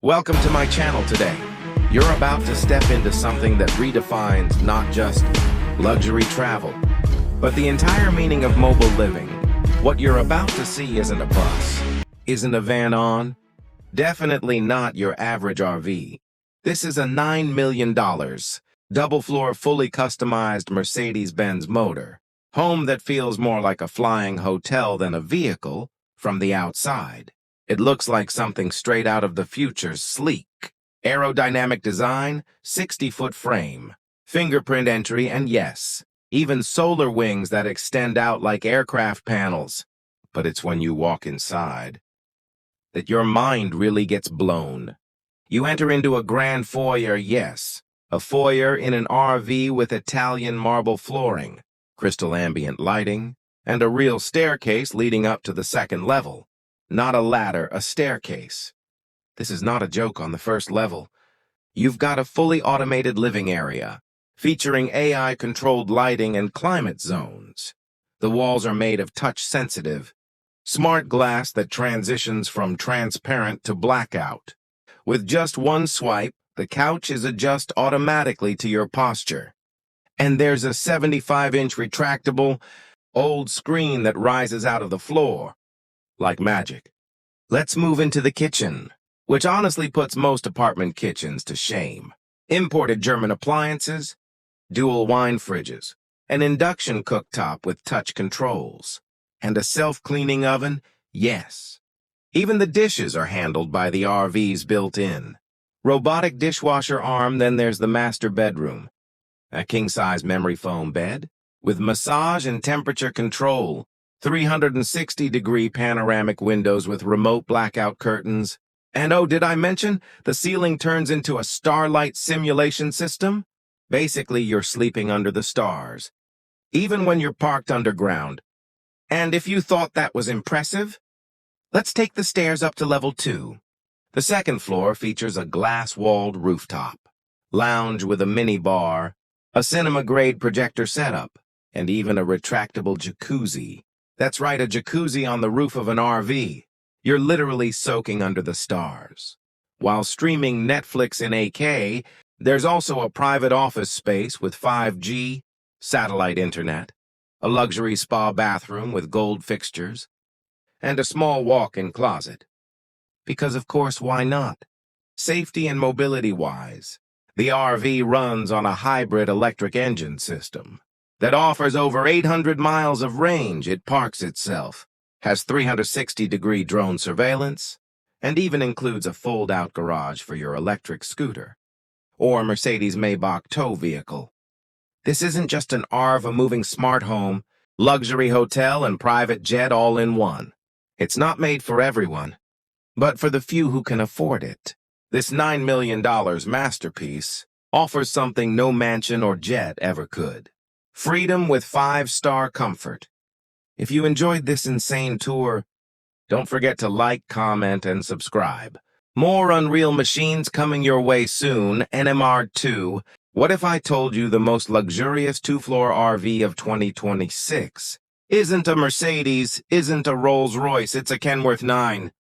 Welcome to my channel today. You're about to step into something that redefines not just luxury travel, but the entire meaning of mobile living. What you're about to see isn't a bus, isn't a van-on, definitely not your average RV. This is a $9 million, double-floor, fully customized Mercedes-Benz motor home that feels more like a flying hotel than a vehicle from the outside. It looks like something straight out of the future's sleek, aerodynamic design, 60-foot frame, fingerprint entry, and yes, even solar wings that extend out like aircraft panels. But it's when you walk inside that your mind really gets blown. You enter into a grand foyer, yes, a foyer in an RV with Italian marble flooring, crystal ambient lighting, and a real staircase leading up to the second level. Not a ladder, a staircase. This is not a joke on the first level. You've got a fully automated living area, featuring AI-controlled lighting and climate zones. The walls are made of touch-sensitive, smart glass that transitions from transparent to blackout. With just one swipe, the couch is adjusted automatically to your posture. And there's a 75-inch retractable, old screen that rises out of the floor. Like magic. Let's move into the kitchen, which honestly puts most apartment kitchens to shame. Imported German appliances, dual wine fridges, an induction cooktop with touch controls, and a self-cleaning oven, yes. Even the dishes are handled by the RV's built-in. Robotic dishwasher arm, then there's the master bedroom. A king-size memory foam bed with massage and temperature control. 360-degree panoramic windows with remote blackout curtains. And oh, did I mention the ceiling turns into a starlight simulation system? Basically, you're sleeping under the stars, even when you're parked underground. And if you thought that was impressive, let's take the stairs up to level 2. The second floor features a glass-walled rooftop, lounge with a mini bar, a cinema-grade projector setup, and even a retractable jacuzzi. That's right, a jacuzzi on the roof of an RV. You're literally soaking under the stars. While streaming Netflix in 8K, there's also a private office space with 5G, satellite internet, a luxury spa bathroom with gold fixtures, and a small walk-in closet. Because of course, why not? Safety and mobility-wise, the RV runs on a hybrid electric engine system that offers over 800 miles of range. It parks itself, has 360-degree drone surveillance, and even includes a fold-out garage for your electric scooter or Mercedes-Maybach tow vehicle. This isn't just an RV, a moving smart home, luxury hotel, and private jet all in one. It's not made for everyone, but for the few who can afford it. This $9 million masterpiece offers something no mansion or jet ever could. Freedom with 5-star comfort. If you enjoyed this insane tour, don't forget to like, comment, and subscribe. More unreal machines coming your way soon. NMR2. What if I told you the most luxurious 2-floor RV of 2026 isn't a Mercedes, isn't a Rolls-Royce, it's a Kenworth 9?